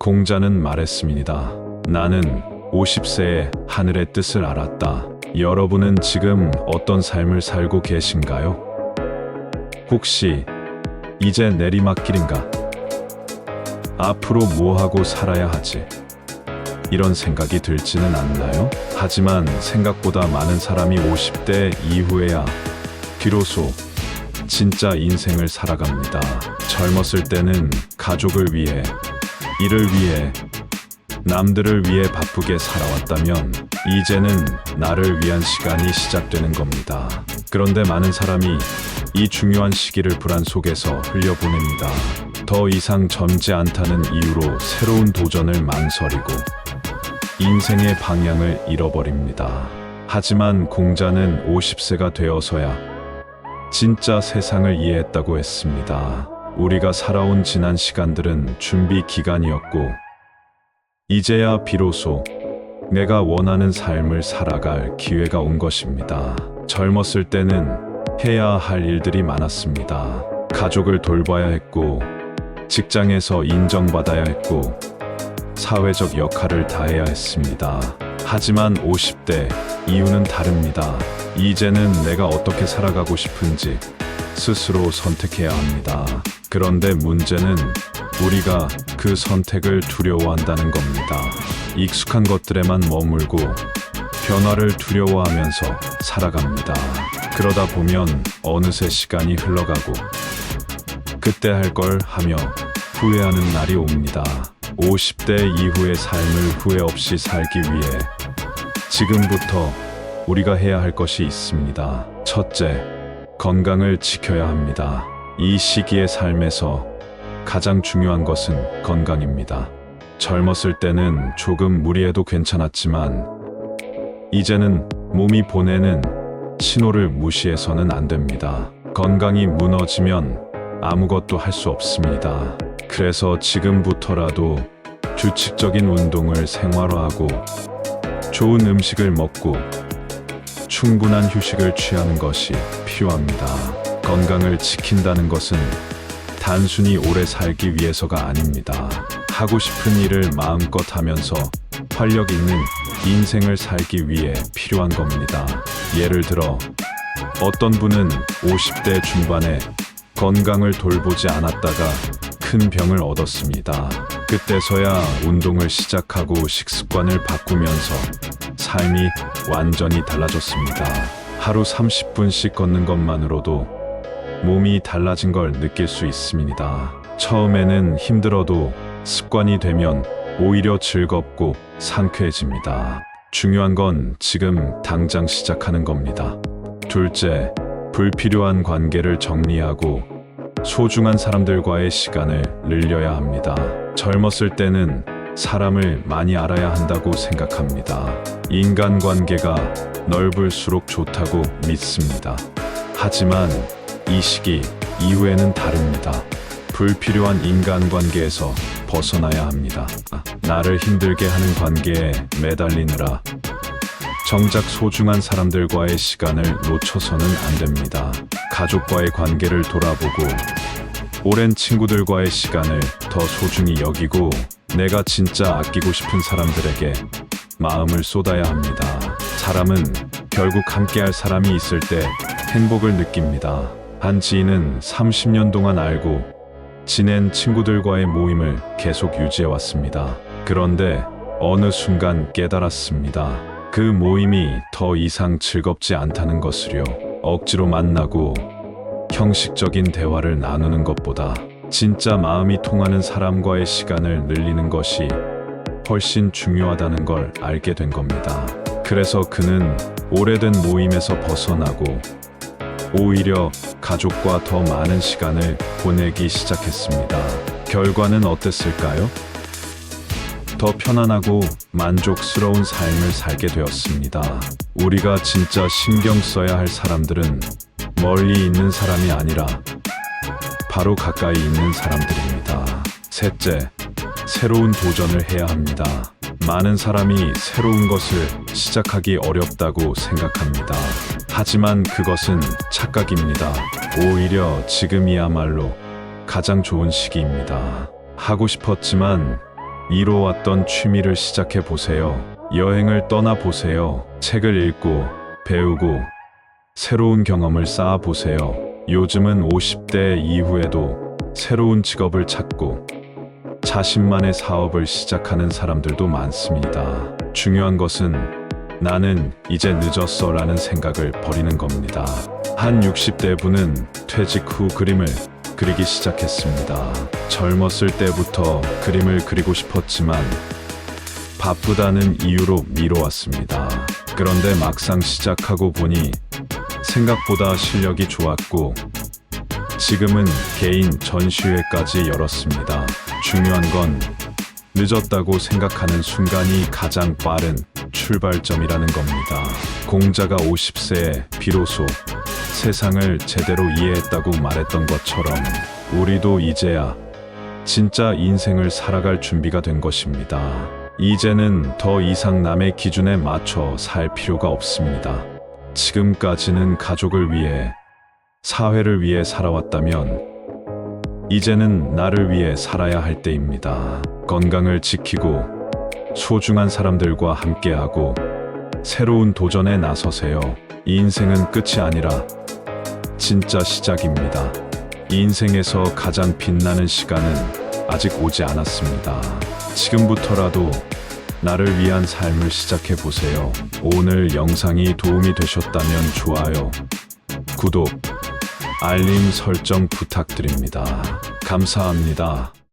공자는 말했습니다. 나는 50세에 하늘의 뜻을 알았다. 여러분은 지금 어떤 삶을 살고 계신가요? 혹시 이제 내리막길인가? 앞으로 뭐 하고 살아야 하지? 이런 생각이 들지는 않나요? 하지만 생각보다 많은 사람이 50대 이후에야 비로소 진짜 인생을 살아갑니다. 젊었을 때는 가족을 위해, 일을 위해, 남들을 위해 바쁘게 살아왔다면 이제는 나를 위한 시간이 시작되는 겁니다. 그런데 많은 사람이 이 중요한 시기를 불안 속에서 흘려보냅니다. 더 이상 젊지 않다는 이유로 새로운 도전을 망설이고 인생의 방향을 잃어버립니다. 하지만 공자는 50세가 되어서야 진짜 세상을 이해했다고 했습니다. 우리가 살아온 지난 시간들은 준비 기간이었고 이제야 비로소 내가 원하는 삶을 살아갈 기회가 온 것입니다. 젊었을 때는 해야 할 일들이 많았습니다. 가족을 돌봐야 했고, 직장에서 인정받아야 했고, 사회적 역할을 다해야 했습니다. 하지만 50대 이후는 다릅니다. 이제는 내가 어떻게 살아가고 싶은지 스스로 선택해야 합니다. 그런데 문제는 우리가 그 선택을 두려워한다는 겁니다. 익숙한 것들에만 머물고 변화를 두려워하면서 살아갑니다. 그러다 보면 어느새 시간이 흘러가고 그때 할 걸 하며 후회하는 날이 옵니다. 50대 이후의 삶을 후회 없이 살기 위해 지금부터 우리가 해야 할 것이 있습니다. 첫째, 건강을 지켜야 합니다. 이 시기의 삶에서 가장 중요한 것은 건강입니다. 젊었을 때는 조금 무리해도 괜찮았지만 이제는 몸이 보내는 신호를 무시해서는 안 됩니다. 건강이 무너지면 아무것도 할 수 없습니다. 그래서 지금부터라도 규칙적인 운동을 생활화하고 좋은 음식을 먹고 충분한 휴식을 취하는 것이 필요합니다. 건강을 지킨다는 것은 단순히 오래 살기 위해서가 아닙니다. 하고 싶은 일을 마음껏 하면서 활력 있는 인생을 살기 위해 필요한 겁니다. 예를 들어 어떤 분은 50대 중반에 건강을 돌보지 않았다가 큰 병을 얻었습니다. 그때서야 운동을 시작하고 식습관을 바꾸면서 삶이 완전히 달라졌습니다. 하루 30분씩 걷는 것만으로도 몸이 달라진 걸 느낄 수 있습니다. 처음에는 힘들어도 습관이 되면 오히려 즐겁고 상쾌해집니다. 중요한 건 지금 당장 시작하는 겁니다. 둘째, 불필요한 관계를 정리하고 소중한 사람들과의 시간을 늘려야 합니다. 젊었을 때는 사람을 많이 알아야 한다고 생각합니다. 인간관계가 넓을수록 좋다고 믿습니다. 하지만 이 시기 이후에는 다릅니다. 불필요한 인간관계에서 벗어나야 합니다. 나를 힘들게 하는 관계에 매달리느라 정작 소중한 사람들과의 시간을 놓쳐서는 안 됩니다. 가족과의 관계를 돌아보고 오랜 친구들과의 시간을 더 소중히 여기고 내가 진짜 아끼고 싶은 사람들에게 마음을 쏟아야 합니다. 사람은 결국 함께할 사람이 있을 때 행복을 느낍니다. 한 지인은 30년 동안 알고 지낸 친구들과의 모임을 계속 유지해왔습니다. 그런데 어느 순간 깨달았습니다. 그 모임이 더 이상 즐겁지 않다는 것을요. 억지로 만나고 형식적인 대화를 나누는 것보다 진짜 마음이 통하는 사람과의 시간을 늘리는 것이 훨씬 중요하다는 걸 알게 된 겁니다. 그래서 그는 오래된 모임에서 벗어나고 오히려 가족과 더 많은 시간을 보내기 시작했습니다. 결과는 어땠을까요? 더 편안하고 만족스러운 삶을 살게 되었습니다. 우리가 진짜 신경 써야 할 사람들은 멀리 있는 사람이 아니라 바로 가까이 있는 사람들입니다. 셋째, 새로운 도전을 해야 합니다. 많은 사람이 새로운 것을 시작하기 어렵다고 생각합니다. 하지만 그것은 착각입니다. 오히려 지금이야말로 가장 좋은 시기입니다. 하고 싶었지만 이뤄왔던 취미를 시작해 보세요. 여행을 떠나 보세요. 책을 읽고 배우고 새로운 경험을 쌓아 보세요. 요즘은 50대 이후에도 새로운 직업을 찾고 자신만의 사업을 시작하는 사람들도 많습니다. 중요한 것은 나는 이제 늦었어 라는 생각을 버리는 겁니다. 한 60대 분은 퇴직 후 그림을 그리기 시작했습니다. 젊었을 때부터 그림을 그리고 싶었지만 바쁘다는 이유로 미뤄왔습니다. 그런데 막상 시작하고 보니 생각보다 실력이 좋았고 지금은 개인 전시회까지 열었습니다. 중요한 건 늦었다고 생각하는 순간이 가장 빠른 출발점이라는 겁니다. 공자가 50세에 비로소 세상을 제대로 이해했다고 말했던 것처럼 우리도 이제야 진짜 인생을 살아갈 준비가 된 것입니다. 이제는 더 이상 남의 기준에 맞춰 살 필요가 없습니다. 지금까지는 가족을 위해, 사회를 위해 살아왔다면 이제는 나를 위해 살아야 할 때입니다. 건강을 지키고 소중한 사람들과 함께하고 새로운 도전에 나서세요. 인생은 끝이 아니라 진짜 시작입니다. 인생에서 가장 빛나는 시간은 아직 오지 않았습니다. 지금부터라도 나를 위한 삶을 시작해 보세요. 오늘 영상이 도움이 되셨다면 좋아요, 구독, 알림 설정 부탁드립니다. 감사합니다.